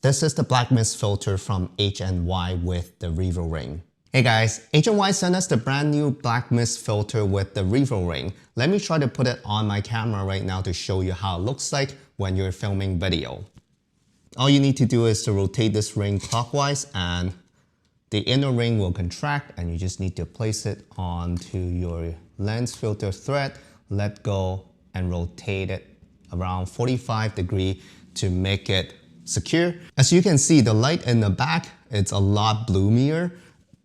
This is the Blackmist filter from H&Y with the Revoring. Hey guys, H&Y sent us the brand new Blackmist filter with the Revoring. Let me try to put it on my camera right now to show you how it looks like when you're filming video. All you need to do is to rotate this ring clockwise and the inner ring will contract and you just need to place it onto your lens filter thread, let go and rotate it around 45 degrees to make it secure. As you can see, the light in the back, it's a lot bloomier.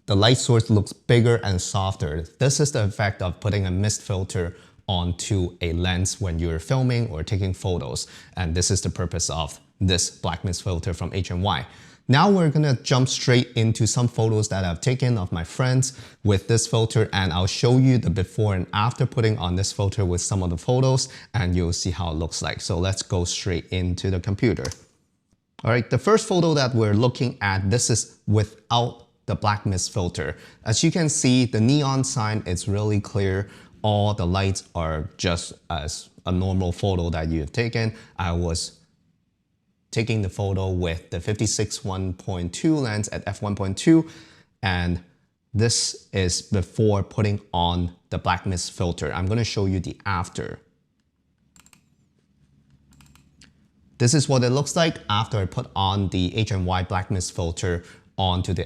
The light source looks bigger and softer. This is the effect of putting a mist filter onto a lens when you're filming or taking photos. And this is the purpose of this Blackmist filter from H&Y. Now we're gonna jump straight into some photos that I've taken of my friends with this filter, and I'll show you the before and after putting on this filter with some of the photos, and you'll see how it looks like. So let's go straight into the computer. All right, the first photo that we're looking at, this is without the Blackmist filter. As you can see, the neon sign is really clear. All the lights are just as a normal photo that you've taken. I was taking the photo with the 56 1.2 lens at f1.2, and this is before putting on the Blackmist filter. I'm gonna show you the after. This is what it looks like after I put on the H&Y Blackmist filter onto the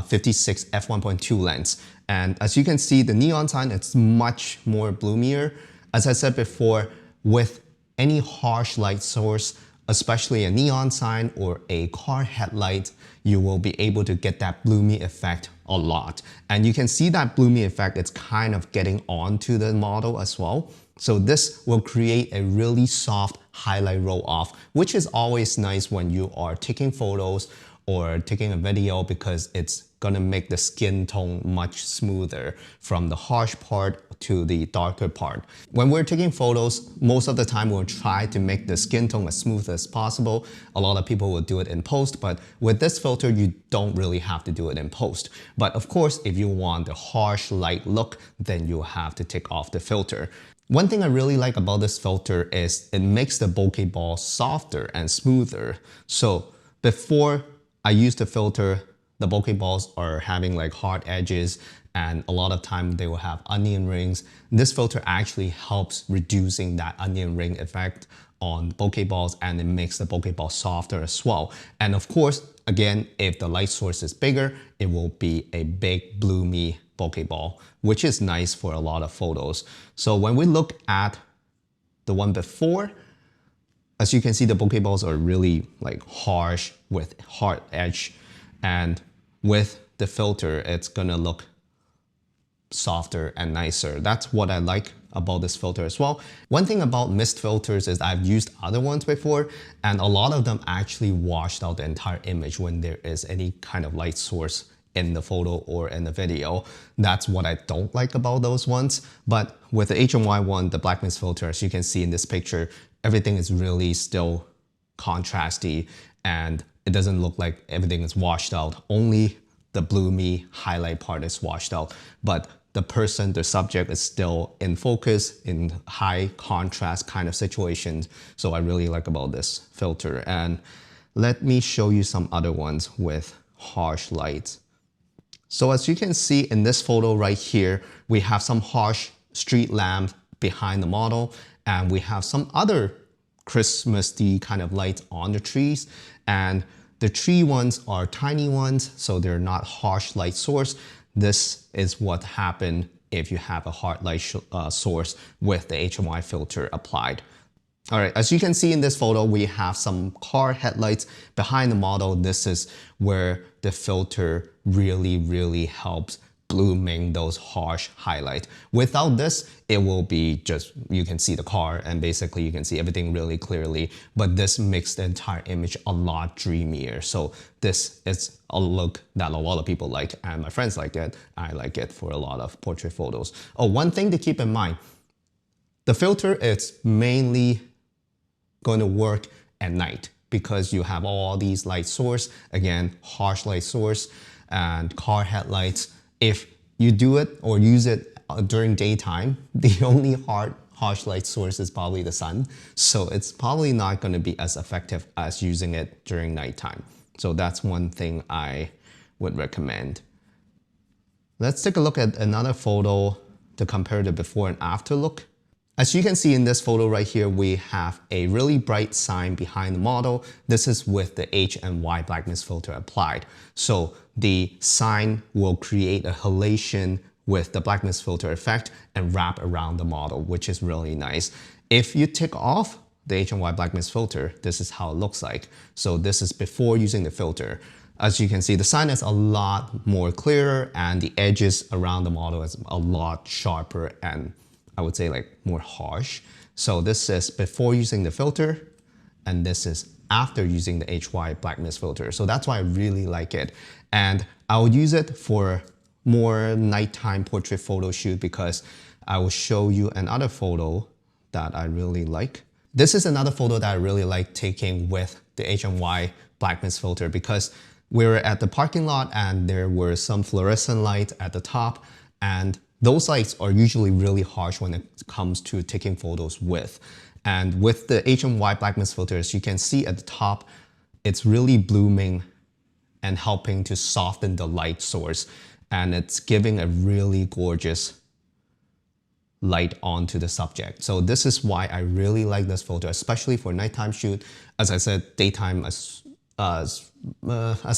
56 f1.2 lens. And as you can see, the neon sign, it's much more bloomier. As I said before, with any harsh light source, especially a neon sign or a car headlight, you will be able to get that bloomy effect a lot. And you can see that bloomy effect, it's kind of getting onto the model as well. So this will create a really soft highlight roll off, which is always nice when you are taking photos or taking a video because it's gonna make the skin tone much smoother from the harsh part to the darker part. When we're taking photos, most of the time we'll try to make the skin tone as smooth as possible. A lot of people will do it in post, but with this filter, you don't really have to do it in post. But of course, if you want the harsh light look, then you have to take off the filter. One thing I really like about this filter is it makes the bokeh ball softer and smoother. So before I use the filter, the bokeh balls are having like hard edges and a lot of time they will have onion rings. This filter actually helps reducing that onion ring effect on bokeh balls, and it makes the bokeh ball softer as well. And of course, again, if the light source is bigger, it will be a big bloomy bokeh ball, which is nice for a lot of photos. So when we look at the one before, as you can see, the bokeh balls are really like harsh with hard edge, and with the filter, it's gonna look softer and nicer. That's what I like about this filter as well. One thing about mist filters is I've used other ones before, and a lot of them actually washed out the entire image when there is any kind of light source in the photo or in the video. That's what I don't like about those ones. But with the H&Y one, the Blackmist filter, as you can see in this picture, everything is really still contrasty and it doesn't look like everything is washed out. Only the bloomy highlight part is washed out, but the person, the subject is still in focus in high contrast kind of situations. So I really like about this filter. And let me show you some other ones with harsh lights. So as you can see in this photo right here, we have some harsh street lamp behind the model, and we have some other Christmassy kind of lights on the trees. And the tree ones are tiny ones, so they're not harsh light source. This is what happened if you have a hard light source with the H&Y filter applied. All right, as you can see in this photo, we have some car headlights behind the model. This is where the filter really helps blooming those harsh highlights. Without this, it will be just, you can see the car and basically you can see everything really clearly, but this makes the entire image a lot dreamier. So this is a look that a lot of people like, and my friends like it. I like it for a lot of portrait photos. Oh, one thing to keep in mind, the filter is mainly going to work at night because you have all these light source, again, harsh light source and car headlights. If you do it or use it during daytime, the only harsh light source is probably the sun. So it's probably not going to be as effective as using it during nighttime. So that's one thing I would recommend. Let's take a look at another photo to compare the before and after look. As you can see in this photo right here, we have a really bright sign behind the model. This is with the H&Y Blackmist filter applied. So the sign will create a halation with the Blackmist filter effect and wrap around the model, which is really nice. If you take off the H&Y Blackmist filter, this is how it looks like. So this is before using the filter. As you can see, the sign is a lot more clearer and the edges around the model is a lot sharper and I would say like more harsh. So this is before using the filter and this is after using the H&Y Blackmist filter. So that's why I really like it. And I'll use it for more nighttime portrait photo shoot because I will show you another photo that I really like. This is another photo that I really like taking with the H&Y Blackmist filter because we were at the parking lot and there were some fluorescent lights at the top, and those lights are usually really harsh when it comes to taking photos with. And with the H&Y Blackmist filters, you can see at the top, it's really blooming and helping to soften the light source. And it's giving a really gorgeous light onto the subject. So this is why I really like this filter, especially for nighttime shoot. As I said, daytime, as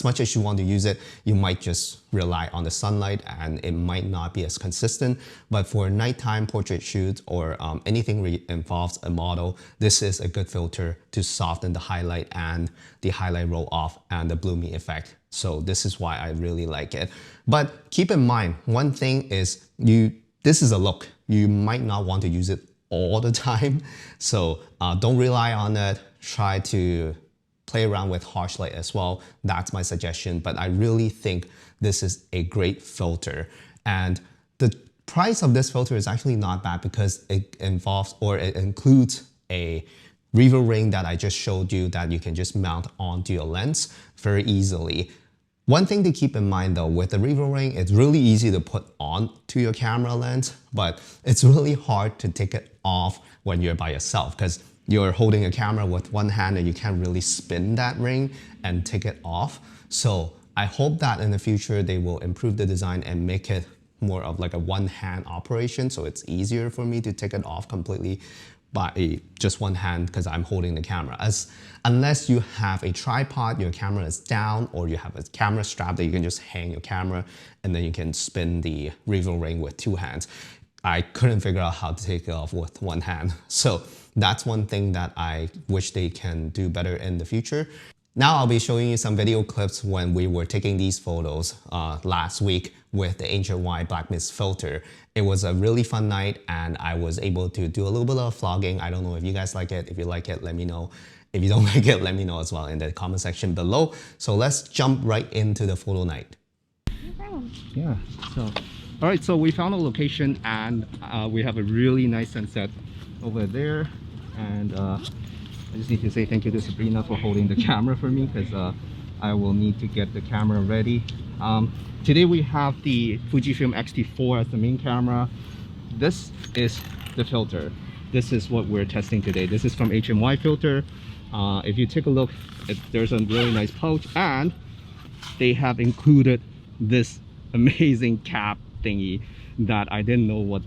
much as you want to use it, you might just rely on the sunlight and it might not be as consistent. But for nighttime portrait shoots or anything involves a model, this is a good filter to soften the highlight and the highlight roll off and the blooming effect. So this is why I really like it. But keep in mind, one thing is this is a look. You might not want to use it all the time. So don't rely on it. Try to play around with harsh light as well. That's my suggestion, but I really think this is a great filter. And the price of this filter is actually not bad because it includes a Revoring that I just showed you that you can just mount onto your lens very easily. One thing to keep in mind though, with the Revoring, it's really easy to put on to your camera lens, but it's really hard to take it off when you're by yourself because you're holding a camera with one hand and you can't really spin that ring and take it off. So I hope that in the future they will improve the design and make it more of like a one-hand operation so it's easier for me to take it off completely by just one hand because I'm holding the camera. Unless you have a tripod, your camera is down, or you have a camera strap that you can just hang your camera and then you can spin the Revoring with two hands. I couldn't figure out how to take it off with one hand. So that's one thing that I wish they can do better in the future. Now I'll be showing you some video clips when we were taking these photos last week with the H&Y Blackmist filter. It was a really fun night and I was able to do a little bit of vlogging. I don't know if you guys like it. If you like it, let me know. If you don't like it, let me know as well in the comment section below. So let's jump right into the photo night. Yeah, all right, so we found a location and we have a really nice sunset over there. And I just need to say thank you to Sabrina for holding the camera for me because I will need to get the camera ready. Today we have the Fujifilm X-T4 as the main camera. This is the filter. This is what we're testing today. This is from H&Y filter. If you take a look, there's a really nice pouch and they have included this amazing cap thingy that I didn't know what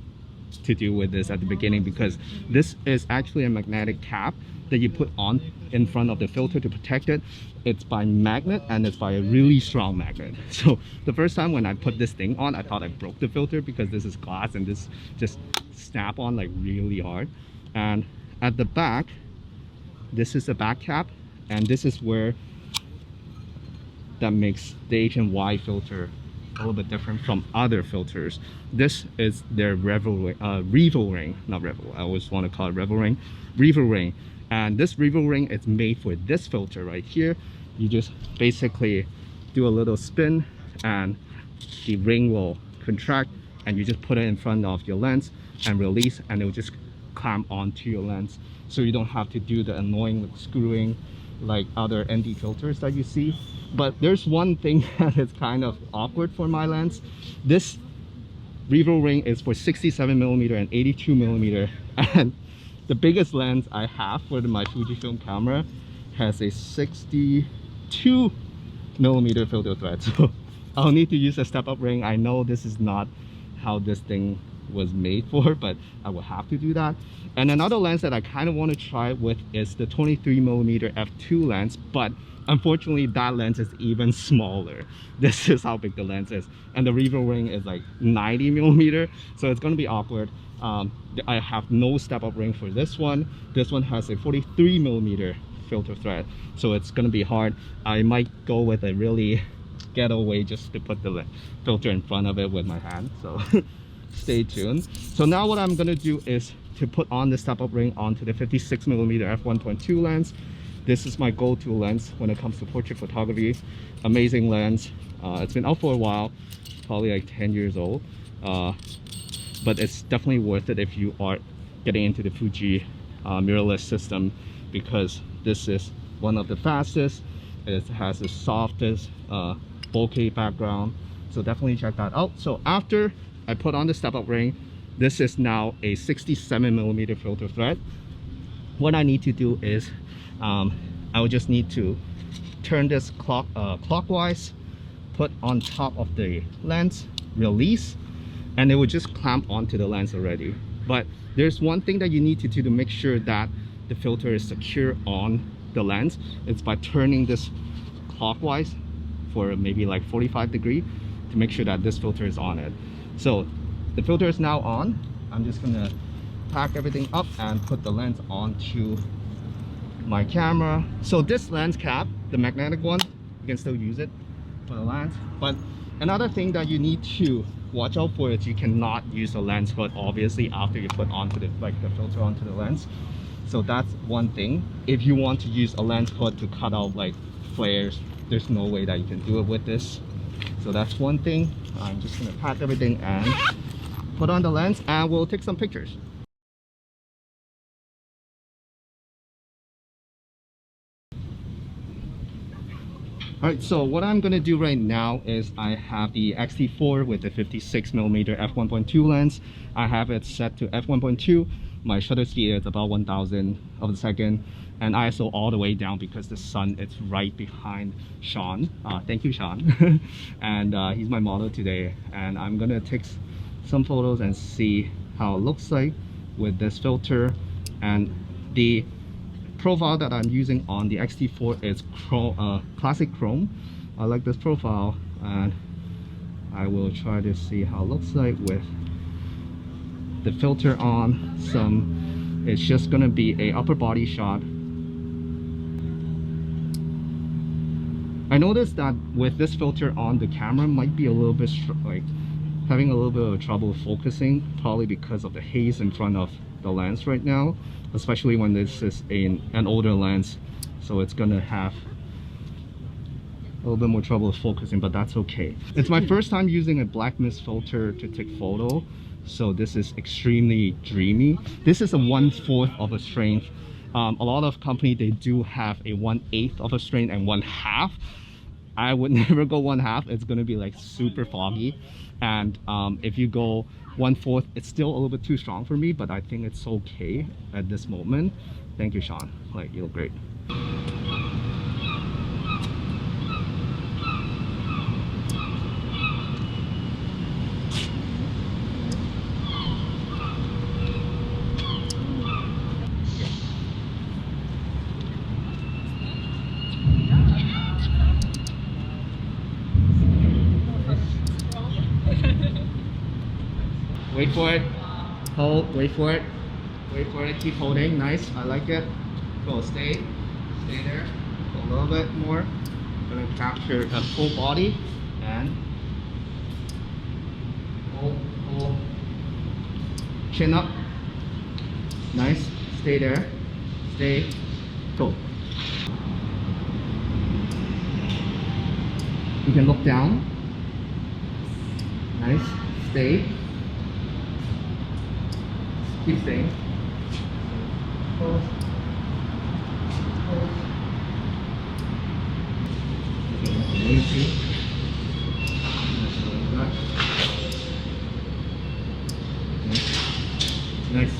to do with this at the beginning because this is actually a magnetic cap that you put on in front of the filter to protect it. It's by magnet and it's by a really strong magnet. So the first time when I put this thing on, I thought I broke the filter because this is glass and this just snap on like really hard. And at the back, this is the back cap and this is where that makes the H&Y filter a little bit different from other filters. This is their Revoring, not Revel, I always want to call it Revoring. And this Revoring is made for this filter right here. You just basically do a little spin and the ring will contract and you just put it in front of your lens and release and it will just clamp onto your lens. So you don't have to do the annoying screwing like other ND filters that you see. But there's one thing that is kind of awkward for my lens. This Revoring is for 67mm and 82mm And the biggest lens I have for my Fujifilm camera has a 62mm filter thread. So I'll need to use a step-up ring. I know this is not how this thing was made for, but I will have to do that. And another lens that I kind of want to try with is the 23mm f2 lens, but unfortunately that lens is even smaller. This is how big the lens is, and the Revoring is like 90mm, so it's going to be awkward. I have no step-up ring for this one. This one has a 43mm filter thread, so it's going to be hard. I might go with a really ghetto way just to put the filter in front of it with my hand, so stay tuned. So now what I'm going to do is to put on the step-up ring onto the 56mm f1.2 lens. This is my go-to lens when it comes to portrait photography. Amazing lens. It's been out for a while, probably like 10 years old, but it's definitely worth it if you are getting into the Fuji mirrorless system, because this is one of the fastest. It has the softest bokeh background, so definitely check that out. So after I put on the step-up ring, this is now a 67mm filter thread. What I need to do is I will just need to turn this clockwise, put on top of the lens, release, and it will just clamp onto the lens already. But there's one thing that you need to do to make sure that the filter is secure on the lens. It's by turning this clockwise for maybe like 45 degrees to make sure that this filter is on it. So the filter is now on. I'm just gonna pack everything up and put the lens onto my camera. So this lens cap, the magnetic one, you can still use it for the lens. But another thing that you need to watch out for is you cannot use a lens hood obviously after you put onto the filter onto the lens. So that's one thing. If you want to use a lens hood to cut out like flares, there's no way that you can do it with this. So that's one thing. I'm just gonna pack everything and put on the lens, and we'll take some pictures. Alright, so what I'm gonna do right now is I have the X-T4 with the 56mm f1.2 lens. I have it set to f1.2. My shutter speed is about 1,000 of a second, and ISO all the way down because the sun is right behind Sean. Thank you, Sean. And he's my model today, and I'm gonna take some photos and see how it looks like with this filter. And the profile that I'm using on the X-T4 is classic chrome. I like this profile, and I will try to see how it looks like with the filter on. It's just gonna be a upper body shot. I noticed that with this filter on, the camera might be a little bit like having a little bit of trouble focusing, probably because of the haze in front of the lens right now, especially when this is an older lens, so it's gonna have a little bit more trouble focusing, but that's okay. It's my first time using a Blackmist filter to take photo, so this is extremely dreamy. This is a 1/4 of a strength. A lot of companies, they do have a 1/8 of a strength and 1/2. I would never go 1/2. It's gonna be like super foggy, and if you go 1/4, it's still a little bit too strong for me, but I think it's okay at this moment. Thank you, Sean. Like, you look great. Wait for it. Hold. Wait for it. Wait for it. Keep holding. Nice. I like it. Go. Stay there. Go a little bit more. Gonna capture the full body and hold. Chin up. Nice. Stay there. Stay. Go. You can look down. Nice. Stay. Keep staying. Close. Close. Okay. Nice.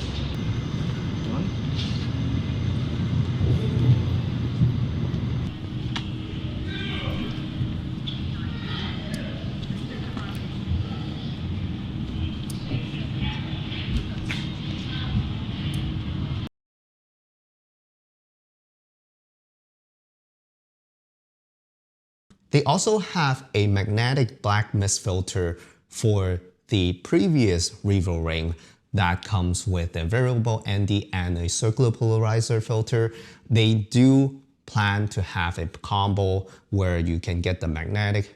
They also have a magnetic black mist filter for the previous Revoring that comes with a variable ND and a circular polarizer filter. They do plan to have a combo where you can get the magnetic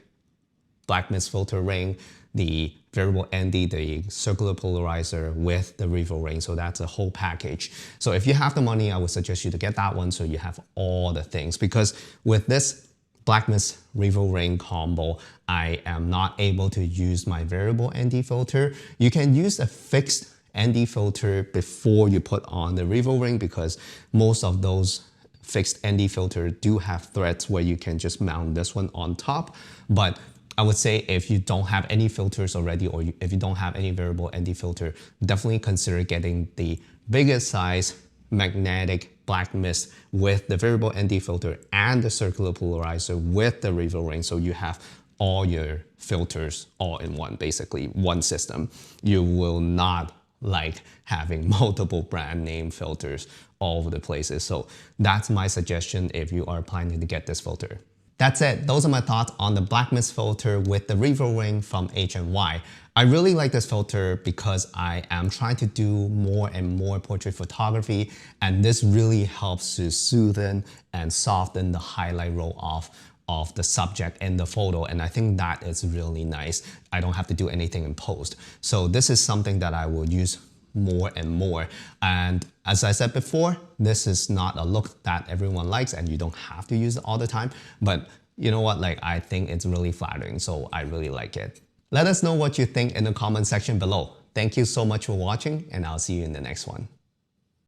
black mist filter ring, the variable ND, the circular polarizer with the Revoring. So that's a whole package. So if you have the money, I would suggest you to get that one so you have all the things. Because with this Blackmist Revoring combo, I am not able to use my variable ND filter. You can use a fixed ND filter before you put on the Revoring because most of those fixed ND filter do have threads where you can just mount this one on top. But I would say if you don't have any filters already or if you don't have any variable ND filter, definitely consider getting the biggest size magnetic black mist with the variable ND filter and the circular polarizer with the Revoring, so you have all your filters all in one, basically one system. You will not like having multiple brand name filters all over the places. So that's my suggestion if you are planning to get this filter. That's it. Those are my thoughts on the black mist filter with the Revoring from H&Y. I really like this filter because I am trying to do more and more portrait photography, and this really helps to soothe and soften the highlight roll of the subject in the photo, and I think that is really nice. I don't have to do anything in post. So this is something that I will use more and more. And as I said before, this is not a look that everyone likes and you don't have to use it all the time. But you know what, like I think it's really flattering, so I really like it. Let us know what you think in the comment section below. Thank you so much for watching and I'll see you in the next one.